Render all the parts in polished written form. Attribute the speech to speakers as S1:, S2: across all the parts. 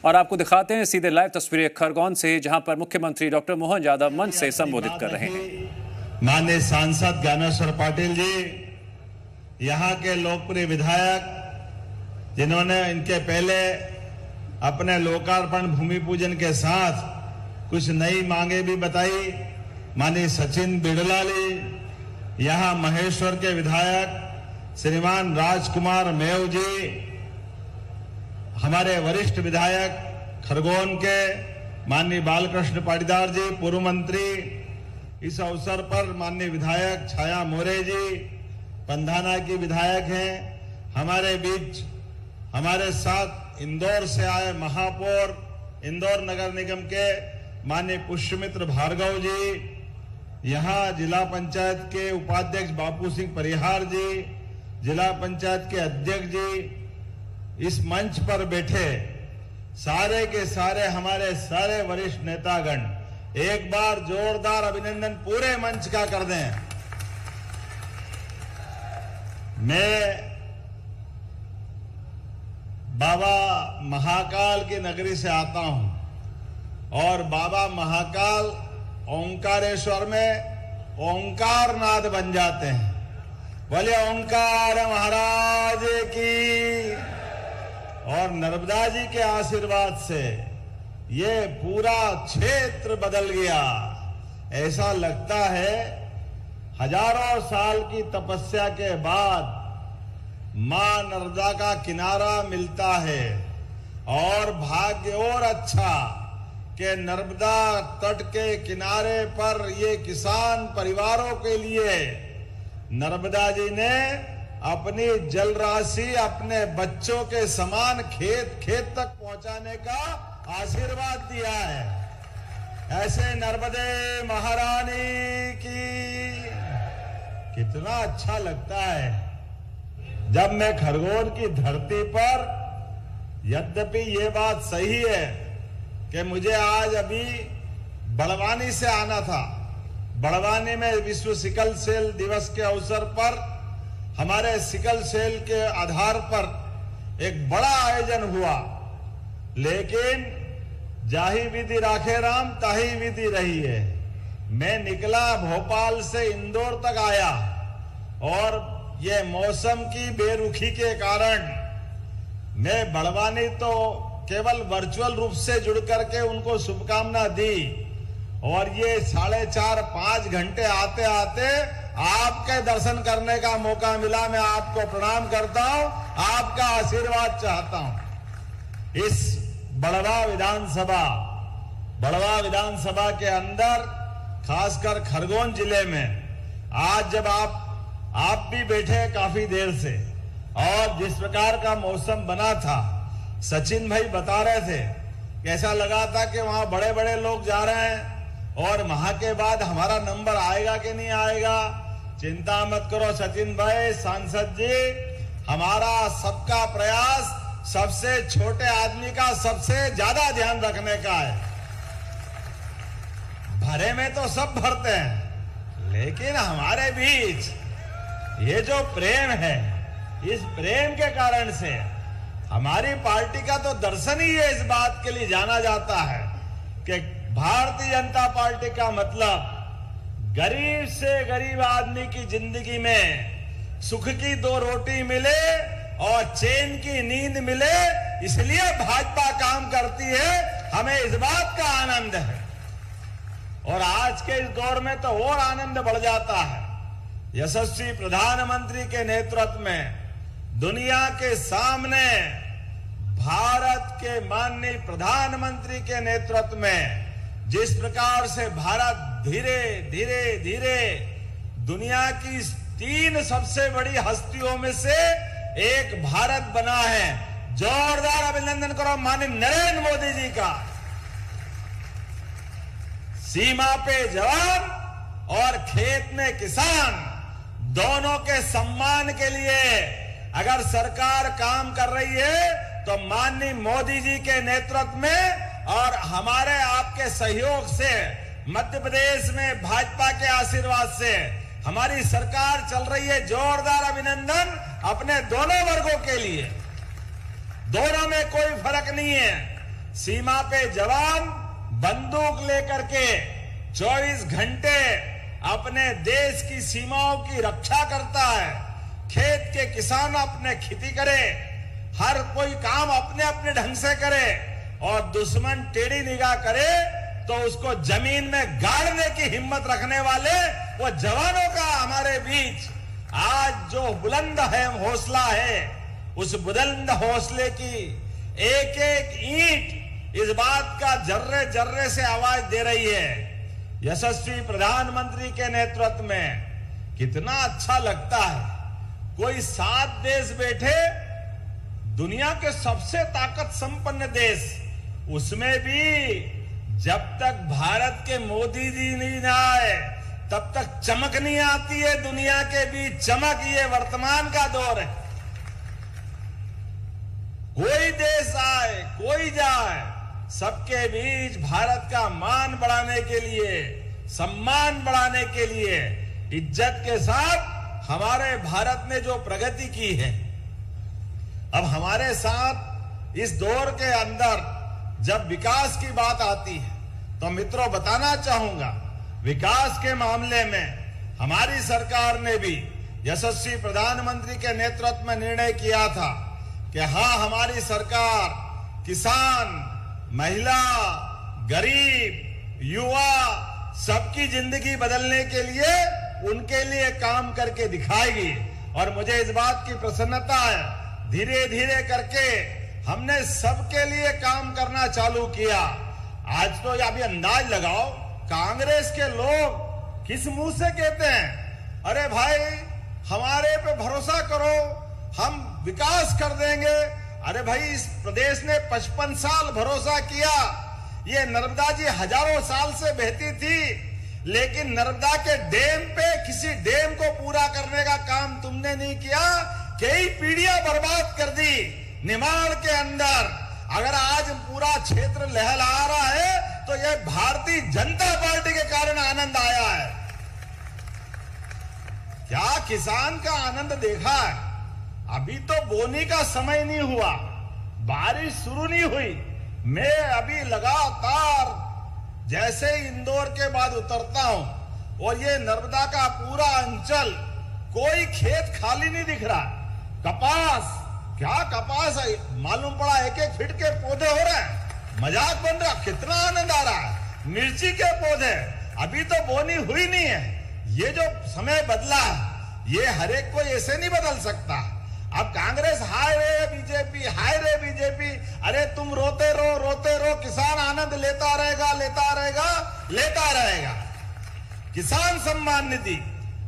S1: और आपको दिखाते हैं सीधे लाइव तस्वीरें खरगोन से, जहां पर मुख्यमंत्री डॉक्टर मोहन यादव मंच से संबोधित कर रहे हैं।
S2: माननीय सांसद ज्ञानेश्वर पाटिल जी, यहाँ के लोकप्रिय विधायक जिन्होंने इनके पहले अपने लोकार्पण भूमि पूजन के साथ कुछ नई मांगे भी बताई, माननीय सचिन बिड़ला जी, यहाँ महेश्वर के विधायक श्रीमान राजकुमार मेव जी, हमारे वरिष्ठ विधायक खरगोन के माननीय बालकृष्ण पाटीदार जी, पूर्व मंत्री। इस अवसर पर माननीय विधायक छाया मोरे जी पंधाना की विधायक हैं। हमारे बीच हमारे साथ इंदौर से आए महापौर इंदौर नगर निगम के माननीय पुष्यमित्र भार्गव जी, यहाँ जिला पंचायत के उपाध्यक्ष बापू सिंह परिहार जी, जिला पंचायत के अध्यक्ष जी, इस मंच पर बैठे सारे के सारे हमारे सारे वरिष्ठ नेतागण, एक बार जोरदार अभिनंदन पूरे मंच का कर दें। मैं बाबा महाकाल की नगरी से आता हूं और बाबा महाकाल ओंकारेश्वर में ओंकारनाथ बन जाते हैं। बोले ओंकार महाराज की। और नर्मदा जी के आशीर्वाद से ये पूरा क्षेत्र बदल गया। ऐसा लगता है हजारों साल की तपस्या के बाद मां नर्मदा का किनारा मिलता है। और भाग्य और अच्छा कि नर्मदा तट के किनारे पर ये किसान परिवारों के लिए नर्मदा जी ने अपनी जल राशि अपने बच्चों के समान खेत खेत तक पहुंचाने का आशीर्वाद दिया है। ऐसे नर्मदे महारानी की। कितना अच्छा लगता है जब मैं खरगोन की धरती पर, यद्यपि ये बात सही है कि मुझे आज अभी बड़वानी से आना था। बड़वानी में विश्व सिकल सेल दिवस के अवसर पर हमारे सिकल सेल के आधार पर एक बड़ा आयोजन हुआ, लेकिन जाही विधि राखे राम ताही विधि रही है। मैं निकला भोपाल से इंदौर तक आया और ये मौसम की बेरुखी के कारण मैं बड़वानी तो केवल वर्चुअल रूप से जुड़ करके उनको शुभकामना दी, और ये 4.5-5 घंटे आते आते आपके दर्शन करने का मौका मिला। मैं आपको प्रणाम करता हूं, आपका आशीर्वाद चाहता हूं। इस बड़वा विधानसभा के अंदर, खासकर खरगोन जिले में आज जब आप भी बैठे काफी देर से, और जिस प्रकार का मौसम बना था, सचिन भाई बता रहे थे कैसा लगा था कि वहां बड़े बड़े लोग जा रहे हैं और वहां के बाद हमारा नंबर आएगा कि नहीं आएगा। चिंता मत करो सचिन भाई, सांसद जी, हमारा सबका प्रयास सबसे छोटे आदमी का सबसे ज्यादा ध्यान रखने का है। भरे में तो सब भरते हैं, लेकिन हमारे बीच ये जो प्रेम है, इस प्रेम के कारण से हमारी पार्टी का तो दर्शन ही है। इस बात के लिए जाना जाता है कि भारतीय जनता पार्टी का मतलब गरीब से गरीब आदमी की जिंदगी में सुख की 2 रोटी मिले और चैन की नींद मिले, इसलिए भाजपा काम करती है। हमें इस बात का आनंद है, और आज के इस दौर में तो और आनंद बढ़ जाता है। यशस्वी प्रधानमंत्री के नेतृत्व में दुनिया के सामने भारत के माननीय प्रधानमंत्री के नेतृत्व में जिस प्रकार से भारत धीरे धीरे धीरे दुनिया की 3 सबसे बड़ी हस्तियों में से एक भारत बना है। जोरदार अभिनंदन करो माननीय नरेंद्र मोदी जी का। सीमा पे जवान और खेत में किसान दोनों के सम्मान के लिए अगर सरकार काम कर रही है तो माननीय मोदी जी के नेतृत्व में और हमारे आपके सहयोग से, मध्य प्रदेश में भाजपा के आशीर्वाद से हमारी सरकार चल रही है। जोरदार अभिनंदन अपने दोनों वर्गों के लिए। दोनों में कोई फर्क नहीं है। सीमा पे जवान बंदूक लेकर के 24 घंटे अपने देश की सीमाओं की रक्षा करता है। खेत के किसान अपने खेती करे, हर कोई काम अपने अपने ढंग से करे, और दुश्मन टेढ़ी निगाह करे तो उसको जमीन में गाड़ने की हिम्मत रखने वाले वो जवानों का हमारे बीच आज जो बुलंद है हौसला है, उस बुलंद हौसले की एक एक ईंट इस बात का जर्रे जर्रे से आवाज दे रही है। यशस्वी प्रधानमंत्री के नेतृत्व में कितना अच्छा लगता है। कोई 7 देश बैठे, दुनिया के सबसे ताकत संपन्न देश, उसमें भी जब तक भारत के मोदी जी नहीं आए तब तक चमक नहीं आती है दुनिया के बीच। चमक ये वर्तमान का दौर है। कोई देश आए, कोई जाए, सबके बीच भारत का मान बढ़ाने के लिए, सम्मान बढ़ाने के लिए, इज्जत के साथ हमारे भारत ने जो प्रगति की है, अब हमारे साथ इस दौर के अंदर जब विकास की बात आती है तो मित्रों बताना चाहूंगा, विकास के मामले में हमारी सरकार ने भी यशस्वी प्रधानमंत्री के नेतृत्व में निर्णय किया था कि हाँ, हमारी सरकार किसान, महिला, गरीब, युवा सबकी जिंदगी बदलने के लिए उनके लिए काम करके दिखाएगी। और मुझे इस बात की प्रसन्नता है, धीरे धीरे करके हमने सबके लिए काम करना चालू किया। आज तो अभी अंदाज लगाओ, कांग्रेस के लोग किस मुंह से कहते हैं, अरे भाई हमारे पे भरोसा करो, हम विकास कर देंगे। अरे भाई, इस प्रदेश ने 55 साल भरोसा किया। ये नर्मदा जी हजारों साल से बहती थी, लेकिन नर्मदा के डैम पे किसी डैम को पूरा करने का काम तुमने नहीं किया। कई पीढ़ियां बर्बाद कर दी निमाड़ के अंदर। अगर आज पूरा क्षेत्र लहलहा रहा है तो यह भारतीय जनता पार्टी के कारण आनंद आया है। क्या किसान का आनंद देखा है? अभी तो बोनी का समय नहीं हुआ, बारिश शुरू नहीं हुई। मैं अभी लगातार जैसे इंदौर के बाद उतरता हूं और ये नर्मदा का पूरा अंचल, कोई खेत खाली नहीं दिख रहा। कपास, क्या कपास है, मालूम पड़ा 1-1 फीट के पौधे हो रहे हैं, मजाक बन रहा। कितना आनंद आ रहा है। मिर्ची के पौधे, अभी तो बोनी हुई नहीं है। ये जो समय बदला है, ये हर एक कोई ऐसे नहीं बदल सकता। अब कांग्रेस हाय रे बीजेपी, हाय रे बीजेपी। अरे तुम रोते रहो, किसान आनंद लेता रहेगा, लेता रहेगा, लेता रहेगा। किसान सम्मान निधि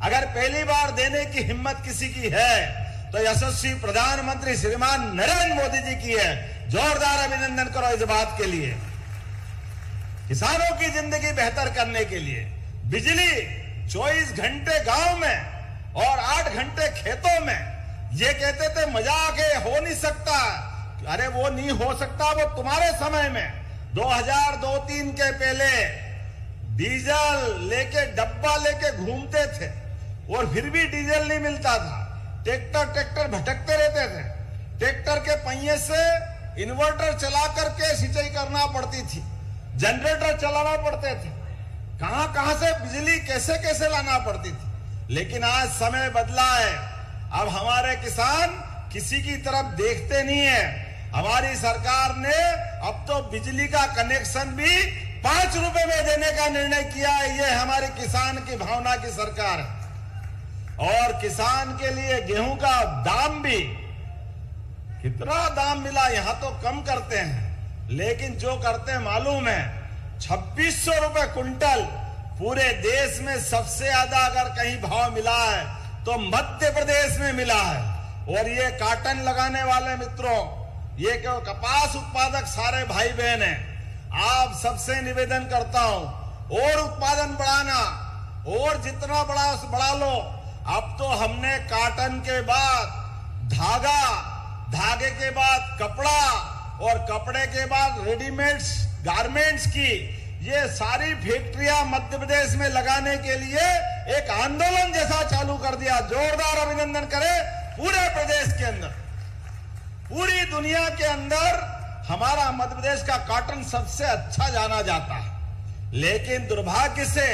S2: अगर पहली बार देने की हिम्मत किसी की है तो यशस्वी प्रधानमंत्री श्रीमान नरेंद्र मोदी जी की है। जोरदार अभिनंदन करो इस बात के लिए। किसानों की जिंदगी बेहतर करने के लिए बिजली 24 घंटे गांव में और 8 घंटे खेतों में। ये कहते थे मजाक है, हो नहीं सकता। अरे वो नहीं हो सकता, वो तुम्हारे समय में 2002-3 के पहले डीजल लेके, डब्बा लेके घूमते थे और फिर भी डीजल नहीं मिलता था। ट्रैक्टर भटकते रहते थे। ट्रैक्टर के पहिए से इन्वर्टर चला करके सिंचाई करना पड़ती थी, जनरेटर चलाना पड़ते थे, कहां से बिजली कैसे कैसे लाना पड़ती थी। लेकिन आज समय बदला है। अब हमारे किसान किसी की तरफ देखते नहीं है। हमारी सरकार ने अब तो बिजली का कनेक्शन भी 5 रुपए में देने का निर्णय किया है। ये हमारे किसान की भावना की सरकार है। और किसान के लिए गेहूं का दाम भी, कितना दाम मिला, यहां तो कम करते हैं, लेकिन जो करते हैं मालूम है, 2600 रुपए क्विंटल। पूरे देश में सबसे ज्यादा अगर कहीं भाव मिला है तो मध्य प्रदेश में मिला है। और ये काटन लगाने वाले मित्रों, ये क्यों कपास उत्पादक सारे भाई बहन हैं, आप सबसे निवेदन करता हूं और उत्पादन बढ़ाना, और जितना बढ़ा लो। अब तो हमने काटन के बाद धागा, धागे के बाद कपड़ा और कपड़े के बाद रेडीमेड्स गारमेंट्स की ये सारी फैक्ट्रियां मध्य प्रदेश में लगाने के लिए एक आंदोलन जैसा चालू कर दिया। जोरदार अभिनंदन करें पूरे प्रदेश के अंदर। पूरी दुनिया के अंदर हमारा मध्य प्रदेश का कॉटन सबसे अच्छा जाना जाता है, लेकिन दुर्भाग्य से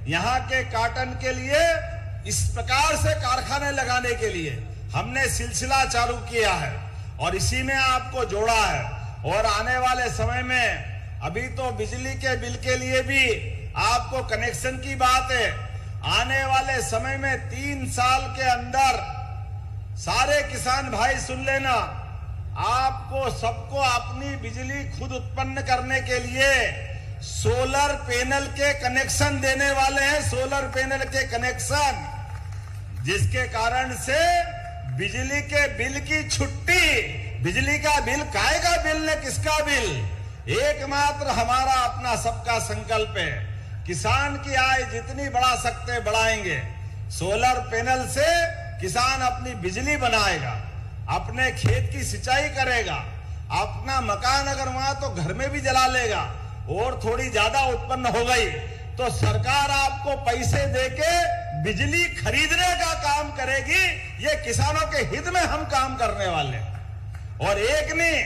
S2: यहाँ के कॉटन के लिए इस प्रकार से कारखाने लगाने के लिए हमने सिलसिला चालू किया है और इसी में आपको जोड़ा है। और आने वाले समय में अभी तो बिजली के बिल के लिए भी आपको कनेक्शन की बात है। आने वाले समय में 3 साल के अंदर सारे किसान भाई सुन लेना, आपको सबको अपनी बिजली खुद उत्पन्न करने के लिए सोलर पैनल के कनेक्शन देने वाले हैं। सोलर पैनल के कनेक्शन, जिसके कारण से बिजली के बिल की छुट्टी। बिजली का बिल काहे का बिल ने किसका बिल? एकमात्र हमारा अपना सबका संकल्प है। किसान की आय जितनी बढ़ा सकते बढ़ाएंगे। सोलर पैनल से किसान अपनी बिजली बनाएगा, अपने खेत की सिंचाई करेगा, अपना मकान अगर वहां तो घर में भी जला लेगा और थोड़ी ज्यादा उत्पन्न हो गई तो सरकार आपको पैसे देके बिजली खरीदने का काम करेगी। ये किसानों के हित में हम काम करने वाले। और एक नहीं,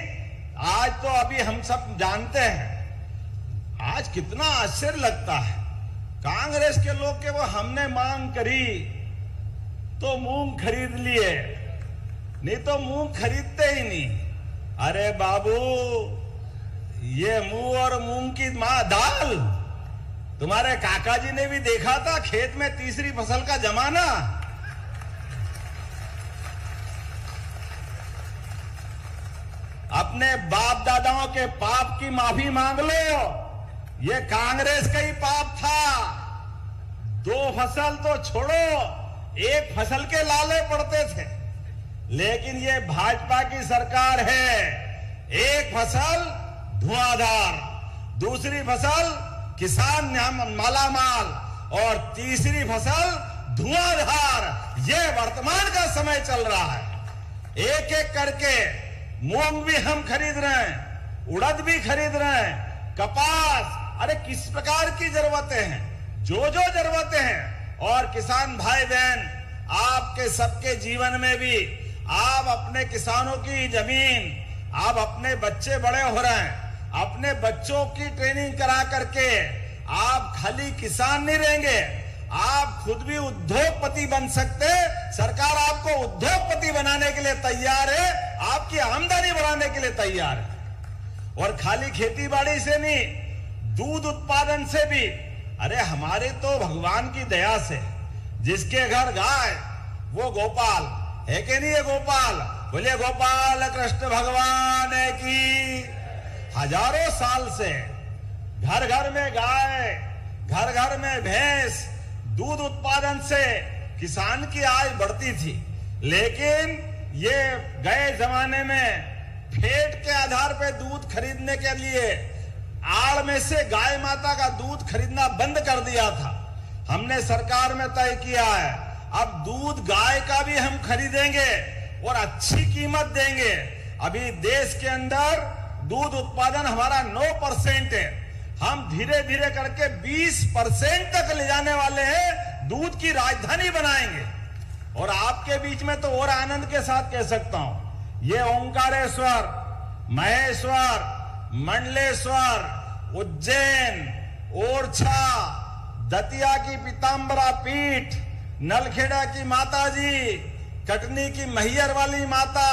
S2: आज तो अभी हम सब जानते हैं, आज कितना आश्चर्य लगता है कांग्रेस के लोग के वो हमने मांग करी तो मूंग खरीद लिए, नहीं तो मूंग खरीदते ही नहीं। अरे बाबू, ये मूंग और मूंग की दाल, तुम्हारे काका जी ने भी देखा था खेत में तीसरी फसल का जमाना। अपने बाप दादाओं के पाप की माफी मांग लो। ये कांग्रेस का ही पाप था। 2 फसल तो छोड़ो, 1 फसल के लाले पड़ते थे। लेकिन ये भाजपा की सरकार है, 1 फसल धुआंधार, दूसरी फसल किसान मालामाल और तीसरी फसल धुआंधार। ये वर्तमान का समय चल रहा है। एक एक करके मूंग भी हम खरीद रहे हैं, उड़द भी खरीद रहे हैं, कपास। अरे किस प्रकार की जरूरतें हैं, जो जो जरूरतें हैं। और किसान भाई बहन, आपके सबके जीवन में भी आप अपने किसानों की जमीन, आप अपने बच्चे बड़े हो रहे हैं, अपने बच्चों की ट्रेनिंग करा करके आप खाली किसान नहीं रहेंगे, आप खुद भी उद्योगपति बन सकते। सरकार आपको उद्योगपति बनाने के लिए तैयार है, आपकी आमदनी बढ़ाने के लिए तैयार है। और खाली खेती बाड़ी से नहीं, दूध उत्पादन से भी। अरे हमारे तो भगवान की दया से जिसके घर गाय वो गोपाल है कि नहीं है? गोपाल बोलिए, गोपाल कृष्ण भगवान की। हजारों साल से घर घर में गाय, घर घर में भैंस, दूध उत्पादन से किसान की आय बढ़ती थी। लेकिन ये गए जमाने में फेट के आधार पे दूध खरीदने के लिए आड़ में से गाय माता का दूध खरीदना बंद कर दिया था। हमने सरकार में तय किया है, अब दूध गाय का भी हम खरीदेंगे और अच्छी कीमत देंगे। अभी देश के अंदर दूध उत्पादन हमारा 9% है, हम धीरे धीरे करके 20% तक ले जाने वाले हैं। दूध की राजधानी बनाएंगे। और आपके बीच में तो और आनंद के साथ कह सकता हूं, ये ओंकारेश्वर, महेश्वर, मंडलेश्वर, उज्जैन, ओरछा, दतिया की पीताम्बरा पीठ, नलखेड़ा की माता जी, कटनी की मैहर वाली माता,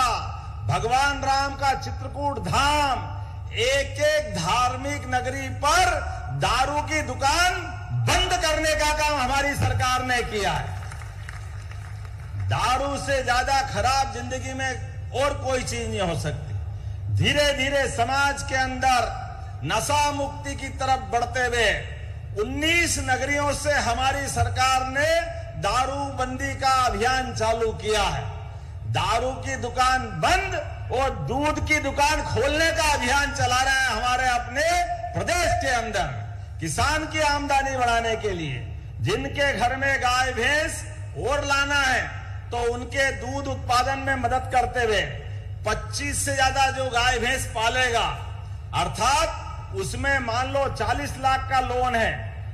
S2: भगवान राम का चित्रकूट धाम, एक एक धार्मिक नगरी पर दारू की दुकान बंद करने का काम हमारी सरकार ने किया है। दारू से ज्यादा खराब जिंदगी में और कोई चीज नहीं हो सकती। धीरे धीरे समाज के अंदर नशा मुक्ति की तरफ बढ़ते हुए 19 नगरियों से हमारी सरकार ने दारूबंदी का अभियान चालू किया है। दारू की दुकान बंद और दूध की दुकान खोलने का अभियान चला रहे हैं हमारे अपने प्रदेश के अंदर, किसान की आमदनी बढ़ाने के लिए। जिनके घर में गाय भैंस और लाना है तो उनके दूध उत्पादन में मदद करते हुए 25 से ज्यादा जो गाय भैंस पालेगा, अर्थात उसमें मान लो 40 लाख का लोन है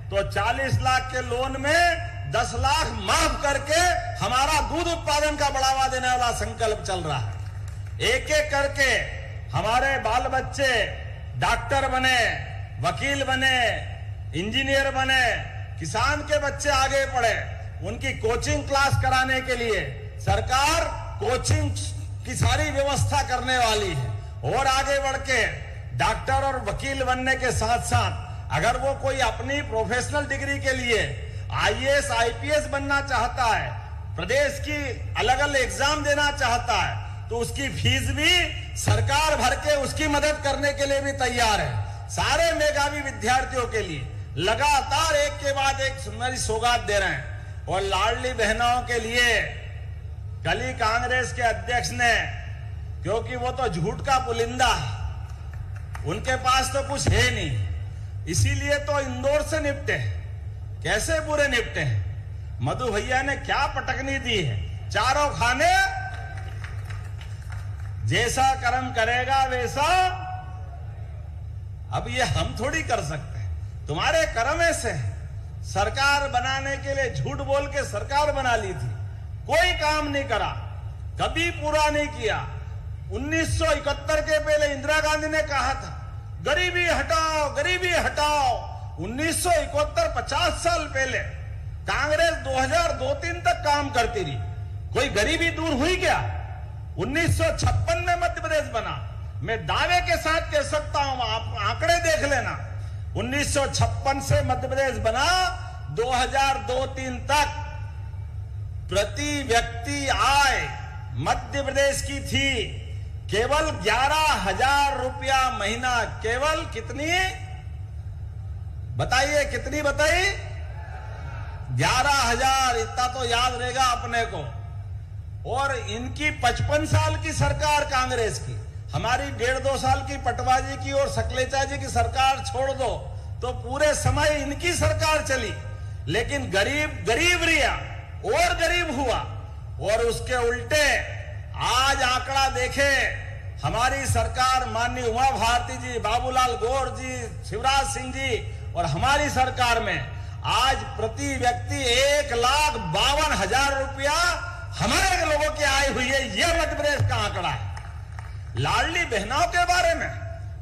S2: तो 40 लाख के लोन में 10 लाख माफ करके हमारा दूध उत्पादन का बढ़ावा देने वाला संकल्प चल रहा है। एक एक करके हमारे बाल बच्चे डॉक्टर बने, वकील बने, इंजीनियर बने, किसान के बच्चे आगे पढ़े, उनकी कोचिंग क्लास कराने के लिए सरकार कोचिंग की सारी व्यवस्था करने वाली है। और आगे बढ़ के डॉक्टर और वकील बनने के साथ साथ अगर वो कोई अपनी प्रोफेशनल डिग्री के लिए आईएएस आईपीएस बनना चाहता है, प्रदेश की अलग अलग एग्जाम देना चाहता है, तो उसकी फीस भी सरकार भर के उसकी मदद करने के लिए भी तैयार है। सारे मेधावी विद्यार्थियों के लिए लगातार एक के बाद एक सुनहरी सौगात दे रहे हैं। और लाडली बहनों के लिए कल ही कांग्रेस के अध्यक्ष ने, क्योंकि वो तो झूठ का पुलिंदा है, उनके पास तो कुछ है नहीं, इसीलिए तो इंदौर से निपटे। कैसे बुरे निपटे हैं? मधु भैया ने क्या पटकनी दी है, चारों खाने, जैसा कर्म करेगा वैसा। अब ये हम थोड़ी कर सकते हैं, तुम्हारे कर्म ऐसे हैं। सरकार बनाने के लिए झूठ बोल के सरकार बना ली थी, कोई काम नहीं करा, कभी पूरा नहीं किया। 1971 के पहले इंदिरा गांधी ने कहा था गरीबी हटाओ, गरीबी हटाओ। 1971 50 साल पहले कांग्रेस 2002-3 तक काम करती रही, कोई गरीबी दूर हुई क्या? 1956 में मध्य प्रदेश बना। मैं दावे के साथ कह सकता हूं, आप आंकड़े देख लेना। 1956 से मध्य प्रदेश बना, 2002-3 तक प्रति व्यक्ति आय मध्य प्रदेश की थी केवल 11,000 रुपया महीना। केवल कितनी बताइए, कितनी बताई? 11,000। इतना तो याद रहेगा अपने को। और इनकी 55 साल की सरकार कांग्रेस की, हमारी 1.5-2 साल की पटवाजी की और सकलेचा जी की सरकार छोड़ दो तो पूरे समय इनकी सरकार चली। लेकिन गरीब गरीब रिया और गरीब हुआ। और उसके उल्टे आज आंकड़ा देखे, हमारी सरकार माननीय उमा भारती जी, बाबूलाल गौर जी, शिवराज सिंह जी और हमारी सरकार में आज प्रति व्यक्ति 1,52,000 रुपया हमारे लोगों की आय हुई है। यह मध्य प्रदेश का आंकड़ा है। लाडली बहनों के बारे में,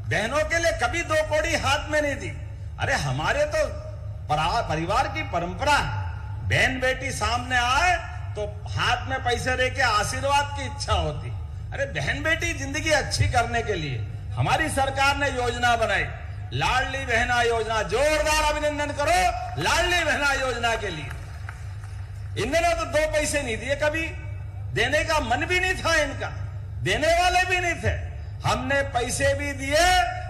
S2: बहनों के लिए कभी 2 कौड़ी हाथ में नहीं दी। अरे हमारे तो परिवार की परंपरा है, बहन बेटी सामने आए तो हाथ में पैसे दे के आशीर्वाद की इच्छा होती। अरे बहन बेटी जिंदगी अच्छी करने के लिए हमारी सरकार ने योजना बनाई, लाडली बहना योजना। जोरदार अभिनंदन करो लाडली बहना योजना के लिए। इन्होंने तो 2 पैसे नहीं दिए, कभी देने का मन भी नहीं था इनका, देने वाले भी नहीं थे। हमने पैसे भी दिए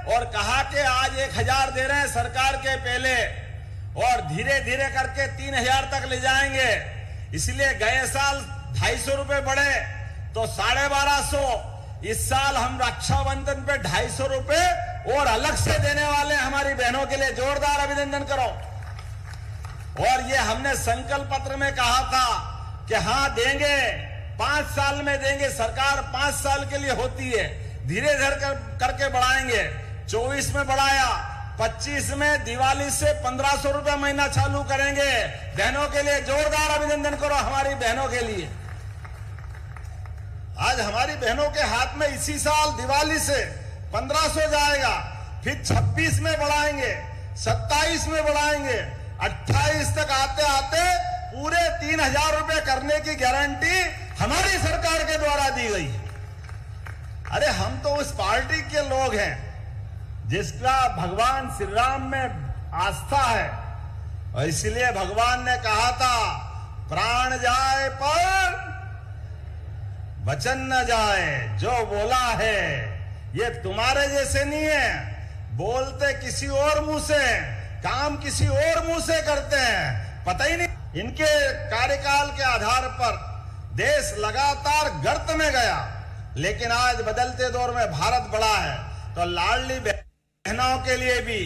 S2: और कहा कि आज 1,000 दे रहे हैं सरकार के पहले, और धीरे धीरे करके 3,000 तक ले जाएंगे। इसलिए गए साल 250 रुपए बढ़े तो 1250। इस साल हम रक्षाबंधन पे 250 रुपए और अलग से देने वाले हमारी बहनों के लिए। जोरदार अभिनंदन करो। और ये हमने संकल्प पत्र में कहा था कि हाँ देंगे, 5 साल में देंगे। सरकार 5 साल के लिए होती है, धीरे धीरे करके बढ़ाएंगे। 24 में बढ़ाया, 25 में दिवाली से 1,500 रुपया महीना चालू करेंगे बहनों के लिए। जोरदार अभिनंदन करो हमारी बहनों के लिए। आज हमारी बहनों के हाथ में इसी साल दिवाली से 1,500 जाएगा, फिर 26 में बढ़ाएंगे, 27 में बढ़ाएंगे, 28 तक आते आते पूरे 3,000 रुपए करने की गारंटी हमारी सरकार के द्वारा दी गई। अरे हम तो उस पार्टी के लोग हैं जिसका भगवान श्री राम में आस्था है, और इसलिए भगवान ने कहा था प्राण जाए पर वचन न जाए। जो बोला है ये तुम्हारे जैसे नहीं है, बोलते किसी और मुंह से, काम किसी और मुंह से करते हैं, पता ही नहीं। इनके कार्यकाल के आधार पर देश लगातार गर्त में गया, लेकिन आज बदलते दौर में भारत बड़ा है। तो लाडली बहनों के लिए भी,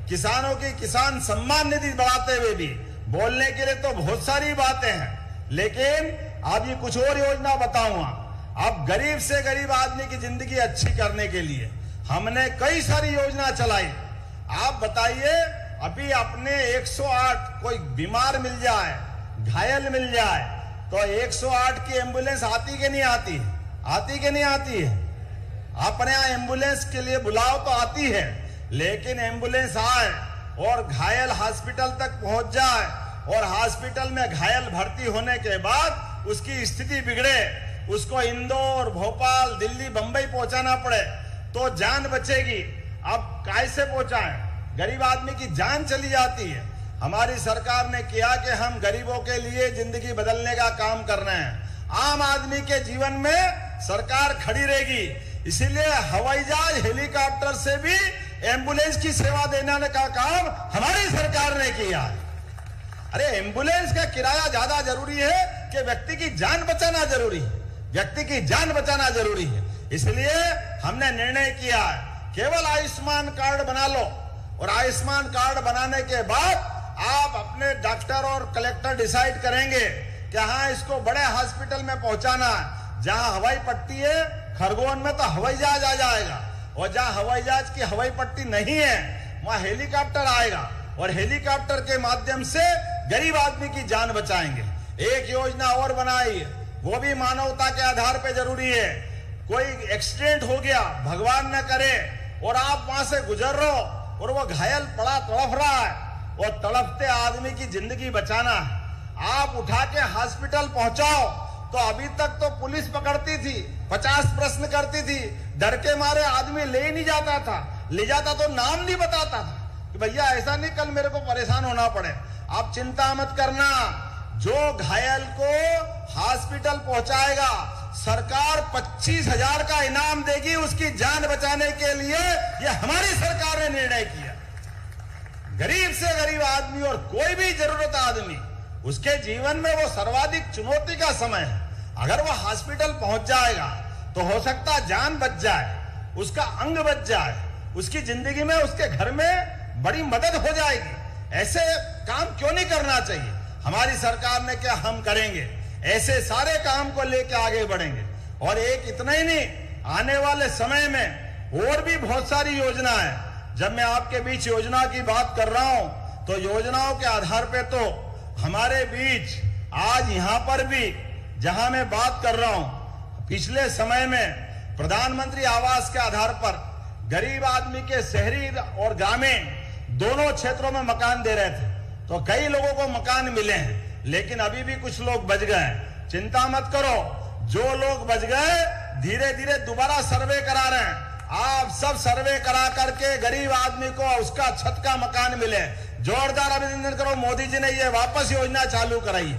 S2: किसानों की किसान सम्मान निधि बढ़ाते हुए भी बोलने के लिए तो बहुत सारी बातें हैं, लेकिन अब ये कुछ और योजना बताऊंगा। अब गरीब से गरीब आदमी की जिंदगी अच्छी करने के लिए हमने कई सारी योजना चलाई। आप बताइए, अभी अपने 108 कोई बीमार मिल जाए, घायल मिल जाए, तो 108 की एम्बुलेंस आती कि नहीं आती? आती कि नहीं आती है? अपने यहाँ एम्बुलेंस के लिए बुलाओ तो आती है, लेकिन एम्बुलेंस आए और घायल हॉस्पिटल तक पहुंच जाए और हॉस्पिटल में घायल भर्ती होने के बाद उसकी स्थिति बिगड़े, उसको इंदौर, भोपाल, दिल्ली, बंबई पहुंचाना पड़े तो जान बचेगी। अब कैसे पहुंचाएं? गरीब आदमी की जान चली जाती है। हमारी सरकार ने किया कि हम गरीबों के लिए जिंदगी बदलने का काम कर रहे हैं। आम आदमी के जीवन में सरकार खड़ी रहेगी, इसीलिए हवाई जहाज, हेलीकॉप्टर से भी एम्बुलेंस की सेवा देने का काम हमारी सरकार ने किया। अरे एम्बुलेंस का किराया ज्यादा जरूरी है कि व्यक्ति की जान बचाना जरूरी है? व्यक्ति की जान बचाना जरूरी है। इसलिए हमने निर्णय किया है केवल आयुष्मान कार्ड बना लो और आयुष्मान कार्ड बनाने के बाद आप अपने डॉक्टर और कलेक्टर डिसाइड करेंगे कि हाँ इसको बड़े हॉस्पिटल में पहुंचाना है। जहां हवाई पट्टी है, खरगोन में तो हवाई जहाज आ जाएगा, और जहां हवाई जहाज की हवाई पट्टी नहीं है वहां हेलीकॉप्टर आएगा और हेलीकॉप्टर के माध्यम से गरीब आदमी की जान बचाएंगे। एक योजना और बनाई है, वो भी मानवता के आधार पे जरूरी है। कोई एक्सीडेंट हो गया, भगवान न करे, और आप वहां से गुजर रहे हो और वो घायल पड़ा तड़फ रहा है, और तड़पते आदमी की जिंदगी बचाना है। आप उठा के हॉस्पिटल पहुंचाओ तो अभी तक तो पुलिस पकड़ती थी, 50 प्रश्न करती थी, डर के मारे आदमी ले ही नहीं जाता था, ले जाता तो नाम नहीं बताता था कि भैया ऐसा नहीं कल मेरे को परेशान होना पड़े। आप चिंता मत करना, जो घायल को हॉस्पिटल पहुंचाएगा सरकार 25,000 का इनाम देगी उसकी जान बचाने के लिए। यह हमारी सरकार ने निर्णय किया। गरीब से गरीब आदमी और कोई भी जरूरत आदमी, उसके जीवन में वो सर्वाधिक चुनौती का समय है। अगर वो हॉस्पिटल पहुंच जाएगा तो हो सकता है जान बच जाए, उसका अंग बच जाए, उसकी जिंदगी में, उसके घर में बड़ी मदद हो जाएगी। ऐसे काम क्यों नहीं करना चाहिए? हमारी सरकार ने क्या हम करेंगे, ऐसे सारे काम को लेकर आगे बढ़ेंगे। और एक इतना ही नहीं, आने वाले समय में और भी बहुत सारी योजना है। जब मैं आपके बीच योजना की बात कर रहा हूं तो योजनाओं के आधार पे तो हमारे बीच आज यहां पर भी जहां मैं बात कर रहा हूं, पिछले समय में प्रधानमंत्री आवास के आधार पर गरीब आदमी के शहरी और ग्रामीण दोनों क्षेत्रों में मकान दे रहे थे, तो कई लोगों को मकान मिले हैं, लेकिन अभी भी कुछ लोग बच गए। चिंता मत करो, जो लोग बच गए धीरे धीरे दोबारा सर्वे करा रहे हैं। आप सब सर्वे करा करके गरीब आदमी को उसका छत का मकान मिले। जोरदार अभिनंदन करो, मोदी जी ने ये वापस योजना चालू कराई।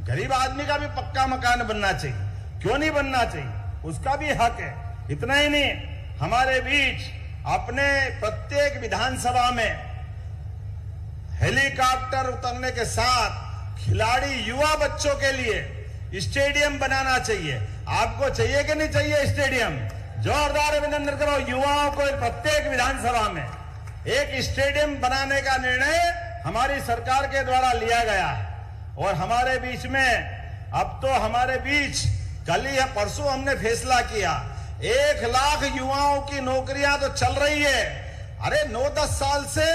S2: गरीब आदमी का भी पक्का मकान बनना चाहिए, क्यों नहीं बनना चाहिए, उसका भी हक है। इतना ही नहीं, हमारे बीच अपने प्रत्येक विधानसभा में हेलीकॉप्टर उतरने के साथ खिलाड़ी युवा बच्चों के लिए स्टेडियम बनाना चाहिए। आपको चाहिए कि नहीं चाहिए स्टेडियम? जोरदार अभिनंदन करो, युवाओं को प्रत्येक विधानसभा में एक स्टेडियम बनाने का निर्णय हमारी सरकार के द्वारा लिया गया है। और हमारे बीच में अब तो हमारे बीच कल ही या परसों हमने फैसला किया, 1 लाख युवाओं की नौकरियां तो चल रही है। अरे 9-10 साल से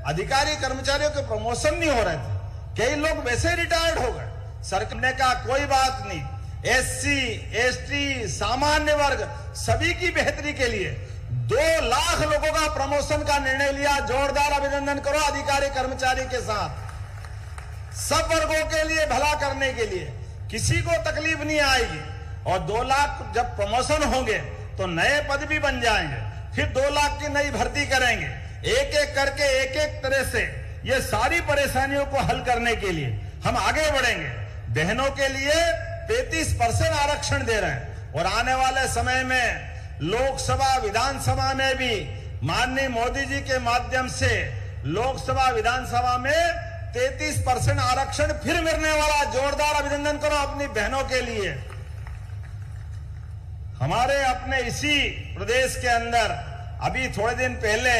S2: अधिकारी कर्मचारियों के प्रमोशन नहीं हो रहे थे, कई लोग वैसे रिटायर्ड हो गए। सरकार ने कहा कोई बात नहीं, SC, ST, सामान्य वर्ग सभी की बेहतरी के लिए 2 लाख लोगों का प्रमोशन का निर्णय लिया। जोरदार अभिनंदन करो अधिकारी कर्मचारी के साथ, सब वर्गों के लिए भला करने के लिए, किसी को तकलीफ नहीं आएगी। और 2 लाख जब प्रमोशन होंगे तो नए पद भी बन जाएंगे, फिर 2 लाख की नई भर्ती करेंगे। एक एक करके, एक एक तरह से ये सारी परेशानियों को हल करने के लिए हम आगे बढ़ेंगे। बहनों के लिए 33% आरक्षण दे रहे हैं, और आने वाले समय में लोकसभा विधानसभा में भी माननीय मोदी जी के माध्यम से लोकसभा विधानसभा में 33% आरक्षण फिर मिलने वाला। जोरदार अभिनंदन करो अपनी बहनों के लिए। हमारे अपने इसी प्रदेश के अंदर अभी थोड़े दिन पहले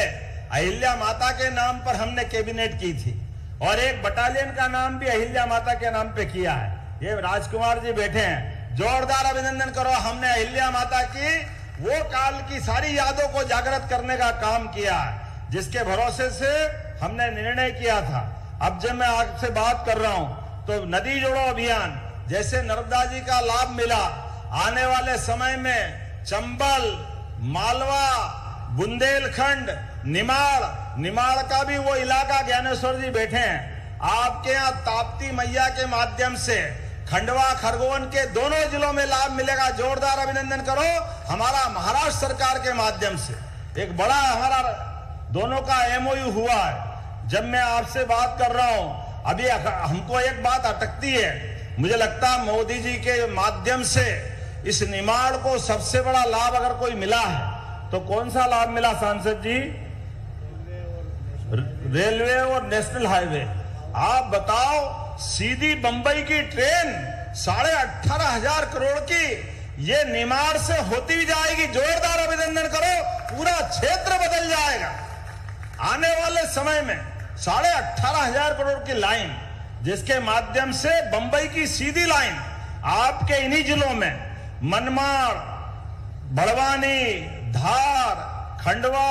S2: अहिल्या माता के नाम पर हमने कैबिनेट की थी, और एक बटालियन का नाम भी अहिल्या माता के नाम पे किया है। ये राजकुमार जी बैठे हैं, जोरदार अभिनंदन करो। हमने अहिल्या माता की वो काल की सारी यादों को जागृत करने का काम किया है, जिसके भरोसे से हमने निर्णय किया था। अब जब मैं आपसे बात कर रहा हूं तो नदी जोड़ो अभियान, जैसे नर्मदा जी का लाभ मिला, आने वाले समय में चंबल, मालवा, बुंदेलखंड, निमाड़ का भी वो इलाका ज्ञानेश्वर जी बैठे हैं। आपके यहाँ ताप्ती मैया के माध्यम से खंडवा खरगोन के दोनों जिलों में लाभ मिलेगा। जोरदार अभिनंदन करो हमारा महाराष्ट्र सरकार के माध्यम से। एक बड़ा हमारा दोनों का एमओयू हुआ है। जब मैं आपसे बात कर रहा हूं, अभी हमको एक बात अटकती है। मुझे लगता है मोदी जी के माध्यम से इस निमाड़ को सबसे बड़ा लाभ अगर कोई मिला है तो कौन सा लाभ मिला सांसद जी? रेलवे और नेशनल हाईवे। आप बताओ, सीधी बंबई की ट्रेन 18,500 करोड़ की ये निमाड़ से होती जाएगी। जोरदार अभिनंदन करो, पूरा क्षेत्र बदल जाएगा आने वाले समय में। 18,500 करोड़ की लाइन जिसके माध्यम से बंबई की सीधी लाइन आपके इन्हीं जिलों में मनमाड़, बड़वानी, धार, खंडवा,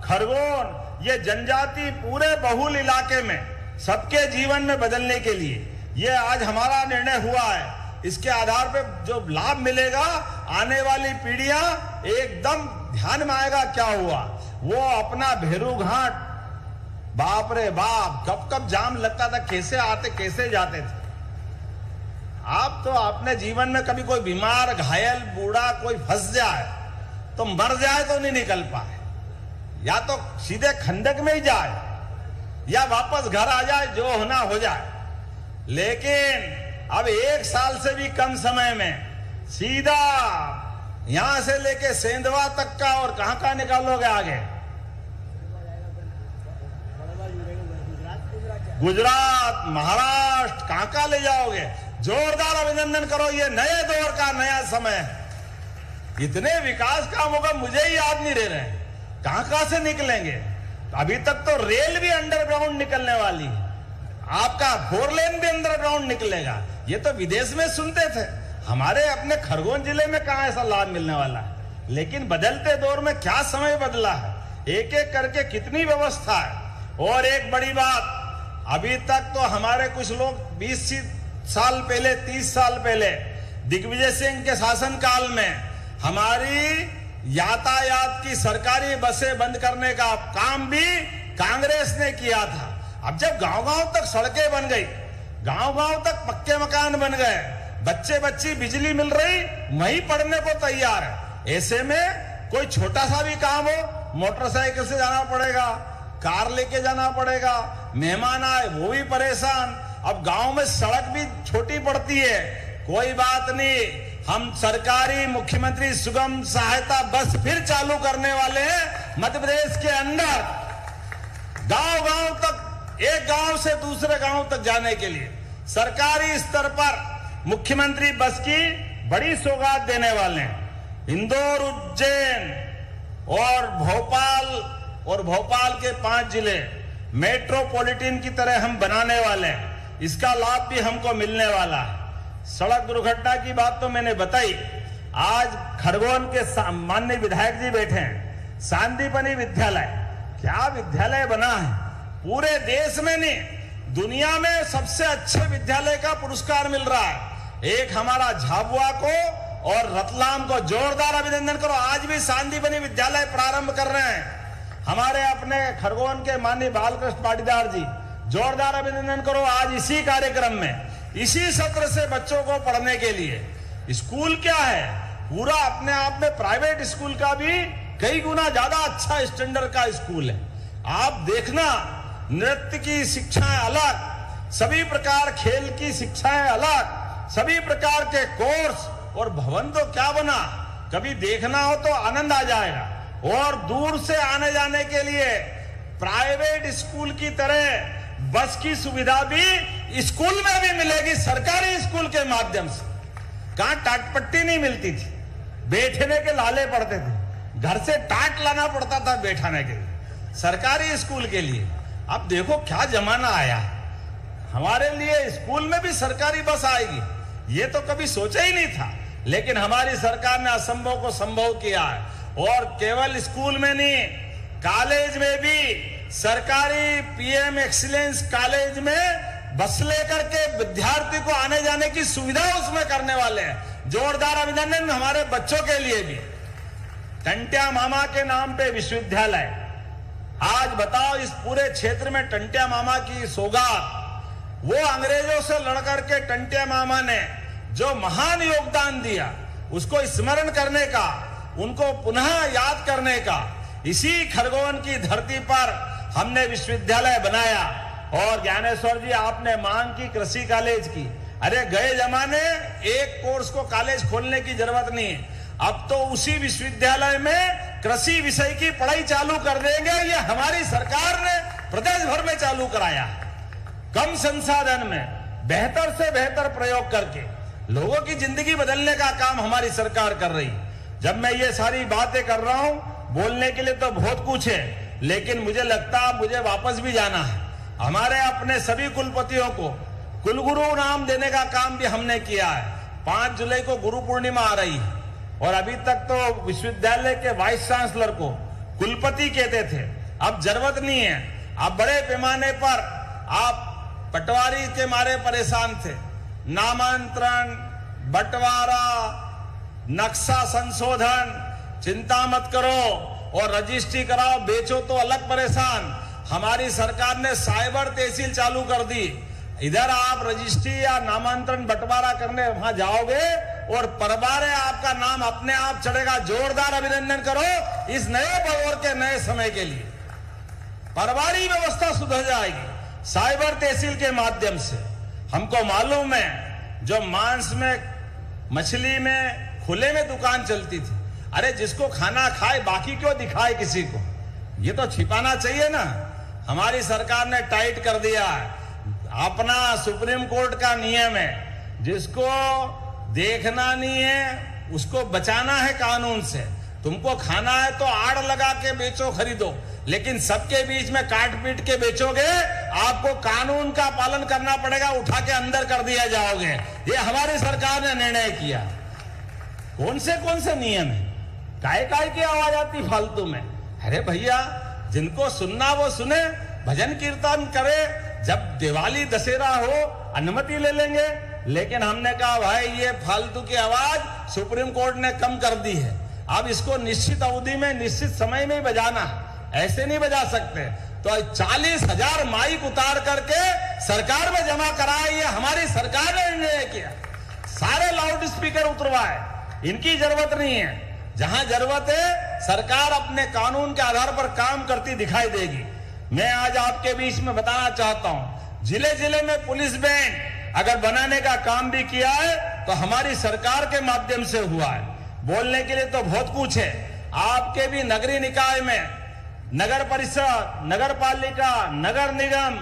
S2: खरगोन, ये जनजाति पूरे बहुल इलाके में सबके जीवन में बदलने के लिए ये आज हमारा निर्णय हुआ है। इसके आधार पे जो लाभ मिलेगा, आने वाली पीढ़ियां एकदम ध्यान में आएगा क्या हुआ। वो अपना भेरू घाट, बाप रे बाप, कब कब जाम लगता था, कैसे आते कैसे जाते थे। आप तो अपने जीवन में कभी कोई बीमार, घायल, बूढ़ा कोई फंस जाए तो मर जाए तो नहीं निकल पाए, या तो सीधे खंडक में ही जाए या वापस घर आ जाए, जो होना हो जाए। लेकिन अब 1 साल से भी कम समय में सीधा यहां से लेके सेंधवा तक का, और कहां निकालोगे आगे? गुजरात, महाराष्ट्र, कहां ले जाओगे? जोरदार अभिनंदन करो, ये नए दौर का नया समय है। इतने विकास काम होगा मुझे ही याद नहीं रह रहे, कहां से निकलेंगे। अभी तक तो रेल भी अंडरग्राउंड निकलने वाली है, आपका 4 लेन भी अंडरग्राउंड निकलेगा। ये तो विदेश में सुनते थे, हमारे अपने खरगोन जिले में कहां ऐसा लाभ मिलने वाला है। लेकिन बदलते दौर में क्या समय बदला है, एक एक करके कितनी व्यवस्था है। और एक बड़ी बात, अभी तक तो हमारे कुछ लोग 20 साल पहले, 30 साल पहले दिग्विजय सिंह के शासनकाल में हमारी यातायात की सरकारी बसें बंद करने का काम भी कांग्रेस ने किया था। अब जब गांव-गांव तक सड़कें बन गई, गांव-गांव तक पक्के मकान बन गए, बच्चे बिजली मिल रही, वहीं पढ़ने को तैयार है। ऐसे में कोई छोटा सा भी काम हो, मोटरसाइकिल से जाना पड़ेगा, कार लेके जाना पड़ेगा, मेहमान आए वो भी परेशान। अब गांव में सड़क भी छोटी पड़ती है, कोई बात नहीं, हम सरकारी मुख्यमंत्री सुगम सहायता बस फिर चालू करने वाले हैं मध्य प्रदेश के अंदर, गांव-गांव तक, एक गांव से दूसरे गांव तक जाने के लिए सरकारी स्तर पर मुख्यमंत्री बस की बड़ी सौगात देने वाले हैं। इंदौर, उज्जैन और भोपाल के 5 जिले मेट्रोपॉलिटन की तरह हम बनाने वाले हैं। इसका लाभ भी हमको मिलने वाला है। सड़क दुर्घटना की बात तो मैंने बताई। आज खरगोन के माननीय विधायक जी बैठे हैं, सांदीपनि विद्यालय, क्या विद्यालय बना है, पूरे देश में नहीं दुनिया में सबसे अच्छे विद्यालय का पुरस्कार मिल रहा है। एक हमारा झाबुआ को और रतलाम को जोरदार अभिनंदन करो। आज भी सांदीपनि विद्यालय प्रारंभ कर रहे हैं हमारे अपने खरगोन के माननीय बालकृष्ण पाटीदार जी, जोरदार अभिनंदन करो। आज इसी कार्यक्रम में, इसी सत्र से बच्चों को पढ़ने के लिए स्कूल क्या है, पूरा अपने आप में प्राइवेट स्कूल का भी कई गुना ज्यादा अच्छा स्टैंडर्ड का स्कूल है। आप देखना, नृत्य की शिक्षाएं अलग, सभी प्रकार खेल की शिक्षाएं अलग, सभी प्रकार के कोर्स, और भवन तो क्या बना, कभी देखना हो तो आनंद आ जाएगा। और दूर से आने जाने के लिए प्राइवेट स्कूल की तरह बस की सुविधा भी स्कूल में भी मिलेगी, सरकारी स्कूल के माध्यम से। कहां टाटपट्टी नहीं मिलती थी, बैठने के लाले पड़ते थे, घर से टाट लाना पड़ता था बैठाने के लिए, सरकारी स्कूल के लिए। अब देखो क्या जमाना आया, हमारे लिए स्कूल में भी सरकारी बस आएगी, ये तो कभी सोचा ही नहीं था। लेकिन हमारी सरकार ने असंभव को संभव किया है। और केवल स्कूल में नहीं, कॉलेज में भी सरकारी पीएम एक्सीलेंस कॉलेज में बस लेकर के विद्यार्थी को आने जाने की सुविधा उसमें करने वाले हैं। जोरदार अभिनंदन हमारे बच्चों के लिए भी। टंट्या मामा के नाम पे विश्वविद्यालय। आज बताओ, इस पूरे क्षेत्र में टंट्या मामा की सौगात, वो अंग्रेजों से लड़कर के टंट्या मामा ने जो महान योगदान दिया, उसको स्मरण करने का, उनको पुनः याद करने का, इसी खरगोन की धरती पर हमने विश्वविद्यालय बनाया। और ज्ञानेश्वर जी, आपने मांग की कृषि कॉलेज की। अरे गए जमाने एक कोर्स को कॉलेज खोलने की जरूरत नहीं है, अब तो उसी विश्वविद्यालय में कृषि विषय की पढ़ाई चालू कर देंगे। ये हमारी सरकार ने प्रदेश भर में चालू कराया। कम संसाधन में बेहतर से बेहतर प्रयोग करके लोगों की जिंदगी बदलने का काम हमारी सरकार कर रही। जब मैं ये सारी बातें कर रहा हूं, बोलने के लिए तो बहुत कुछ है, लेकिन मुझे लगता मुझे वापस भी जाना है। हमारे अपने सभी कुलपतियों को कुलगुरु नाम देने का काम भी हमने किया है। 5 जुलाई को गुरु पूर्णिमा आ रही है और अभी तक तो विश्वविद्यालय के वाइस चांसलर को कुलपति कहते थे, अब जरूरत नहीं है। अब बड़े पैमाने पर आप पटवारी के मारे परेशान थे, नामांतरण, बंटवारा, नक्शा संशोधन, चिंता मत करो और रजिस्ट्री कराओ, बेचो तो अलग परेशान। हमारी सरकार ने साइबर तहसील चालू कर दी। इधर आप रजिस्ट्री या नामांतरण बंटवारा करने वहां जाओगे और परबारे आपका नाम अपने आप चढ़ेगा। जोरदार अभिनंदन करो इस नए दौर के नए समय के लिए। परवारी व्यवस्था सुधर जाएगी साइबर तहसील के माध्यम से। हमको मालूम है, जो मांस में, मछली में खुले में दुकान चलती थी, अरे जिसको खाना खाए बाकी क्यों दिखाए किसी को, ये तो छिपाना चाहिए ना। हमारी सरकार ने टाइट कर दिया है। अपना सुप्रीम कोर्ट का नियम है, जिसको देखना नहीं है उसको बचाना है कानून से। तुमको खाना है तो आड़ लगा के बेचो, खरीदो, लेकिन सबके बीच में काट पीट के बेचोगे, आपको कानून का पालन करना पड़ेगा, उठा के अंदर कर दिया जाओगे। ये हमारी सरकार ने निर्णय किया। कौन से नियम है? काय की आवाज आती फालतू में। अरे भैया, जिनको सुनना वो सुने, भजन कीर्तन करे, जब दिवाली दशहरा हो अनुमति ले लेंगे। लेकिन हमने कहा भाई ये फालतू की आवाज सुप्रीम कोर्ट ने कम कर दी है, अब इसको निश्चित अवधि में निश्चित समय में बजाना, ऐसे नहीं बजा सकते। तो 40,000 माइक उतार करके सरकार में जमा कराए, ये हमारी सरकार ने निर्णय किया। सारे लाउड स्पीकर उतरवाए, इनकी जरूरत नहीं है। जहां जरूरत है सरकार अपने कानून के आधार पर काम करती दिखाई देगी। मैं आज आपके बीच में बताना चाहता हूं, जिले जिले में पुलिस बैंड अगर बनाने का काम भी किया है तो हमारी सरकार के माध्यम से हुआ है। बोलने के लिए तो बहुत कुछ है। आपके भी नगरीय निकाय में नगर परिषद, नगर पालिका, नगर निगम,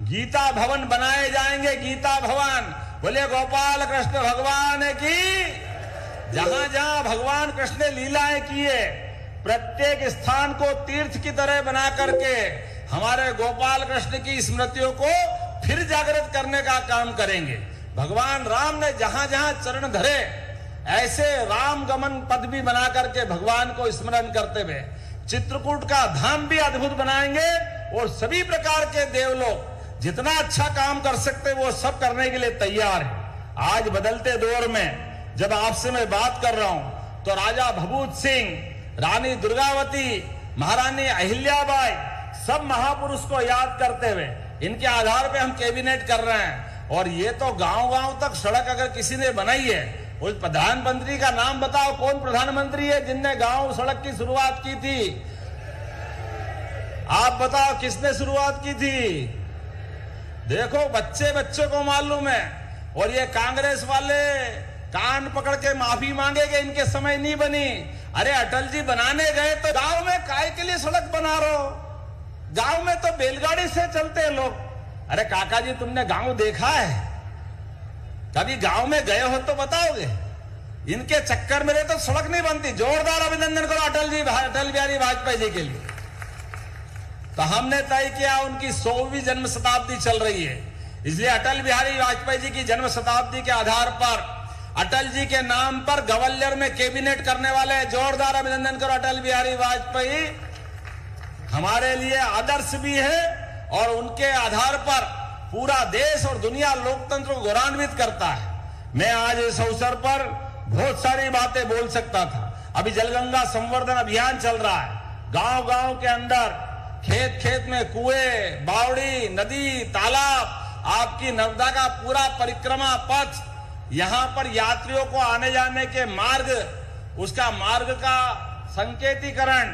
S2: गीता भवन बनाए जाएंगे। गीता भवन, बोले गोपाल कृष्ण भगवान की। जहां जहां भगवान कृष्ण ने लीलाएं की है, प्रत्येक स्थान को तीर्थ की तरह बना करके हमारे गोपाल कृष्ण की स्मृतियों को फिर जागृत करने का काम करेंगे। भगवान राम ने जहां जहां चरण धरे, ऐसे राम गमन पद भी बना करके भगवान को स्मरण करते हुए चित्रकूट का धाम भी अद्भुत बनाएंगे। और सभी प्रकार के देवलोग जितना अच्छा काम कर सकते वो सब करने के लिए तैयार है। आज बदलते दौर में जब आपसे मैं बात कर रहा हूं तो राजा भभूत सिंह, रानी दुर्गावती, महारानी अहिल्याबाई, सब महापुरुष को याद करते हुए इनके आधार पे हम कैबिनेट कर रहे हैं। और ये तो गांव-गांव तक सड़क अगर किसी ने बनाई है, उस प्रधानमंत्री का नाम बताओ, कौन प्रधानमंत्री है जिनने गांव सड़क की शुरुआत की थी? आप बताओ किसने शुरुआत की थी? देखो, बच्चे को मालूम है। और ये कांग्रेस वाले कान पकड़ के माफी मांगेंगे, इनके समय नहीं बनी। अरे अटल जी बनाने गए तो गांव में काय के लिए सड़क बना रहे हो? गांव में तो बैलगाड़ी से चलते हैं लोग। अरे काका जी, तुमने गांव देखा है? कभी गांव में गए हो तो बताओगे। इनके चक्कर में तो सड़क नहीं बनती। जोरदार अभिनंदन करो अटल बिहारी वाजपेयी जी के लिए। तो हमने तय किया, उनकी 100वीं जन्म शताब्दी चल रही है, इसलिए अटल बिहारी वाजपेयी जी की जन्म शताब्दी के आधार पर अटल जी के नाम पर ग्वालियर में कैबिनेट करने वाले हैं। जोरदार अभिनंदन करो अटल बिहारी वाजपेयी। हमारे लिए आदर्श भी है और उनके आधार पर पूरा देश और दुनिया लोकतंत्र को गौरवान्वित करता है। मैं आज इस अवसर पर बहुत सारी बातें बोल सकता था। अभी जलगंगा संवर्धन अभियान चल रहा है। गांव गांव के अंदर, खेत खेत में कुएं, बावड़ी, नदी, तालाब, आपकी नर्मदा का पूरा परिक्रमा पथ, यहां पर यात्रियों को आने जाने के मार्ग, उसका मार्ग का संकेतीकरण,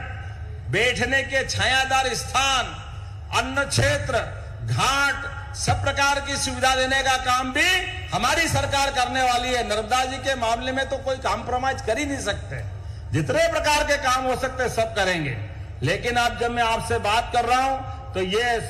S2: बैठने के छायादार स्थान, अन्न क्षेत्र, घाट, सब प्रकार की सुविधा देने का काम भी हमारी सरकार करने वाली है। नर्मदा जी के मामले में तो कोई कॉम्प्रोमाइज कर ही नहीं सकते। जितने प्रकार के काम हो सकते सब करेंगे। लेकिन अब जब मैं आपसे बात कर रहा हूं तो ये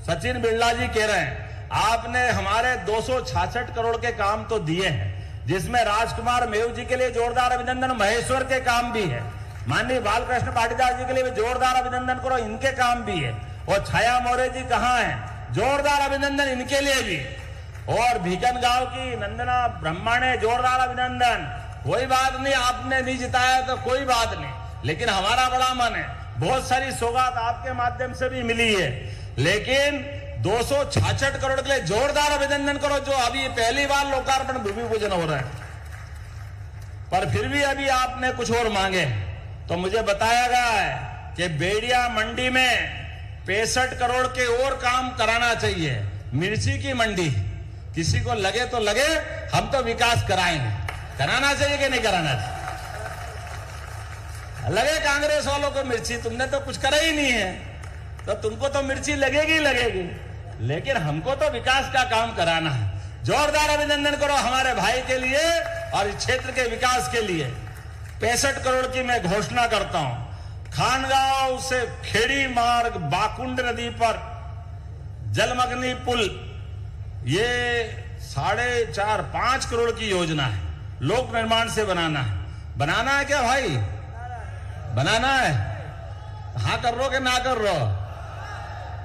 S2: सचिन बिरला जी कह रहे हैं आपने हमारे 266 करोड़ के काम तो दिए हैं, जिसमें राजकुमार मेव जी के लिए जोरदार अभिनंदन, महेश्वर के काम भी है, माननीय बालकृष्ण पाटीदार जी के लिए भी जोरदार अभिनंदन करो, इनके काम भी है। और छाया मौर्य जी कहाँ हैं, जोरदार अभिनंदन इनके लिए भी। और भीकन गांव की नंदना ब्रह्मणे, जोरदार अभिनंदन। कोई बात नहीं, आपने नहीं जिताया तो कोई बात नहीं, लेकिन हमारा बड़ा मन है, बहुत सारी सौगात आपके माध्यम से भी मिली है। लेकिन 266 करोड़ के लिए जोरदार अभिनंदन करो, जो अभी पहली बार लोकार्पण भूमि पूजन हो रहा है। पर फिर भी अभी आपने कुछ और मांगे, तो मुझे बताया गया है कि बेड़िया मंडी में 65 करोड़ के और काम कराना चाहिए। मिर्ची की मंडी, किसी को लगे तो लगे, हम तो विकास कराएंगे। कराना चाहिए कि नहीं कराना चाहिए? लगे कांग्रेस वालों को मिर्ची, तुमने तो कुछ करा ही नहीं है, तो तुमको तो मिर्ची लगेगी लगेगी, लेकिन हमको तो विकास का काम कराना है। जोरदार अभिनंदन करो हमारे भाई के लिए और इस क्षेत्र के विकास के लिए। 65 करोड़ की मैं घोषणा करता हूं। खानगांव से खेड़ी मार्ग, बाकुंड नदी पर जलमग्नी पुल, ये 4.5-5 करोड़ की योजना है, लोक निर्माण से बनाना है। बनाना है क्या भाई? बनाना है? हाँ कर रो कि ना कर रो?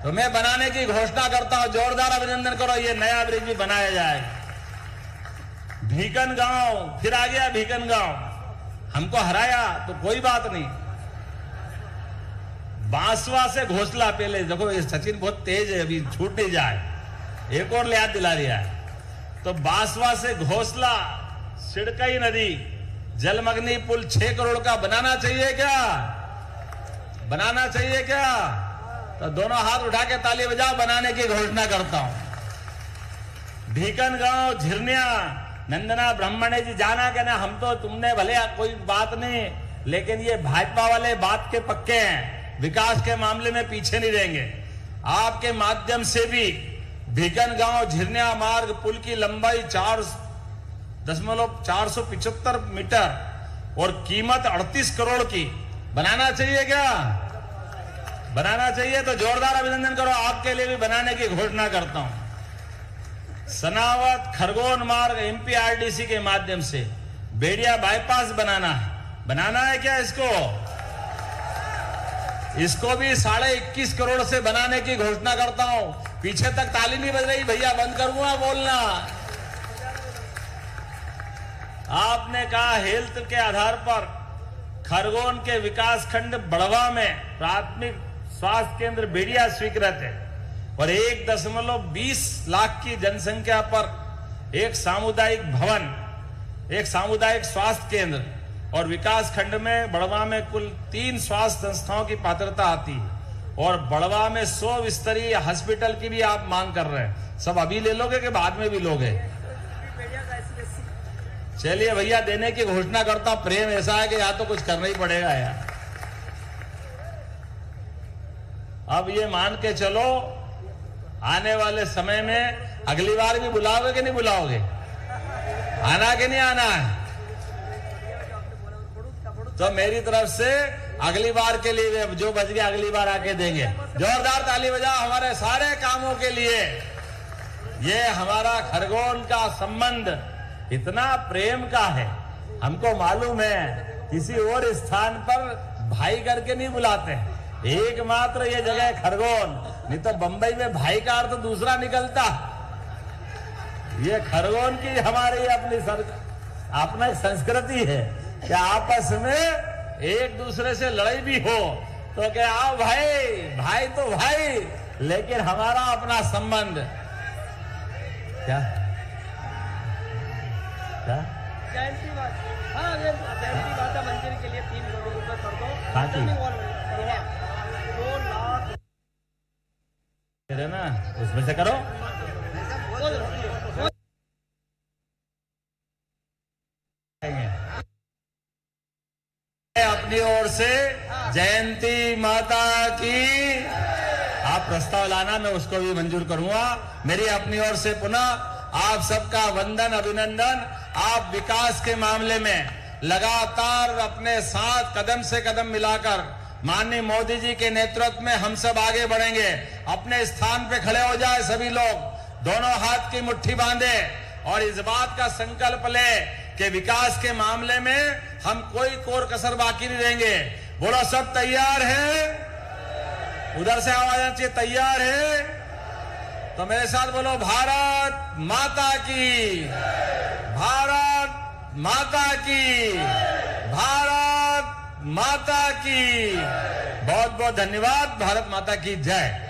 S2: तो मैं बनाने की घोषणा करता हूं, जोरदार अभिनंदन करो, ये नया ब्रिज भी बनाया जाए। भीकन गांव, फिर आ गया भीकन गांव, हमको हराया तो कोई बात नहीं। बांसवा से घोसला, पहले देखो ये सचिन बहुत तेज है, अभी छूट नहीं जाए, एक और याद दिला दिया है। तो बांसवा से घोसला, सिड़कई नदी, जलमग्नी पुल 6 करोड़ का बनाना चाहिए क्या? बनाना चाहिए क्या? तो दोनों हाथ उठा के ताली बजाओ, बनाने की घोषणा करता हूं। भीकन गांव, झिरनिया, नंदना ब्रह्मणे जी, जाना क्या ना, हम तो, तुमने भले कोई बात नहीं, लेकिन ये भाजपा वाले बात के पक्के हैं, विकास के मामले में पीछे नहीं रहेंगे। आपके माध्यम से भी भीकन गांव झिरनिया मार्ग पुल की लंबाई 4.475 मीटर और कीमत 38 करोड़ की, बनाना चाहिए क्या? बनाना चाहिए तो जोरदार अभिनंदन करो, आपके लिए भी बनाने की घोषणा करता हूं। सनावत खरगोन मार्ग एमपीआरडीसी के माध्यम से बेड़िया बाईपास बनाना है। बनाना है क्या इसको? इसको भी 21.5 करोड़ से बनाने की घोषणा करता हूं। पीछे तक ताली नहीं बज रही भैया, बंद करूंगा बोलना। आपने कहा हेल्थ के आधार पर खरगोन के विकास खंड बड़वा में प्राथमिक स्वास्थ्य केंद्र बेड़िया स्वीकृत है और 1.20 लाख की जनसंख्या पर एक सामुदायिक भवन, एक सामुदायिक स्वास्थ्य केंद्र, और विकास खंड में बड़वा में कुल 3 स्वास्थ्य संस्थाओं की पात्रता आती है और बड़वा में 100 स्तरीय हॉस्पिटल की भी आप मांग कर रहे हैं। सब अभी ले लोगे कि बाद में भी लोगे? चलिए भैया, देने की घोषणा करता हूं। प्रेम ऐसा है कि या तो कुछ करना ही पड़ेगा यार। अब ये मान के चलो, आने वाले समय में अगली बार भी बुलाओगे कि नहीं बुलाओगे? आना कि नहीं आना है? तो मेरी तरफ से अगली बार के लिए जो बच गया अगली बार आके देंगे। जोरदार ताली बजाओ हमारे सारे कामों के लिए। ये हमारा खरगोन का संबंध इतना प्रेम का है, हमको मालूम है किसी और स्थान पर भाई करके नहीं बुलाते हैं, एकमात्र ये जगह खरगोन, नहीं तो बंबई में भाई का अर्थ दूसरा निकलता। ये खरगोन की हमारी अपनी संस्कृति है कि आपस में एक दूसरे से लड़ाई भी हो तो क्या, आओ भाई, भाई तो भाई, लेकिन हमारा अपना संबंध क्या क्या
S3: जयंती माता मंदिर के लिए 3 करोड़ रुपए कर दो।
S4: हाँ जी।
S3: 2 लाख
S4: तेरे ना उसमें से करो।
S2: अपनी ओर से जयंती माता की आप प्रस्ताव लाना, मैं उसको भी मंजूर करूंगा। मेरी अपनी ओर से पुनः आप सबका वंदन अभिनंदन। आप विकास के मामले में लगातार अपने साथ कदम से कदम मिलाकर माननीय मोदी जी के नेतृत्व में हम सब आगे बढ़ेंगे। अपने स्थान पे खड़े हो जाए सभी लोग, दोनों हाथ की मुट्ठी बांधे और इस बात का संकल्प ले कि विकास के मामले में हम कोई कोर कसर बाकी नहीं रहेंगे। बोलो सब तैयार है? उधर से आवाज आनी चाहिए, तैयार है? तो मेरे साथ बोलो, भारत माता की, भारत माता की, भारत माता की। बहुत बहुत धन्यवाद। भारत माता की जय।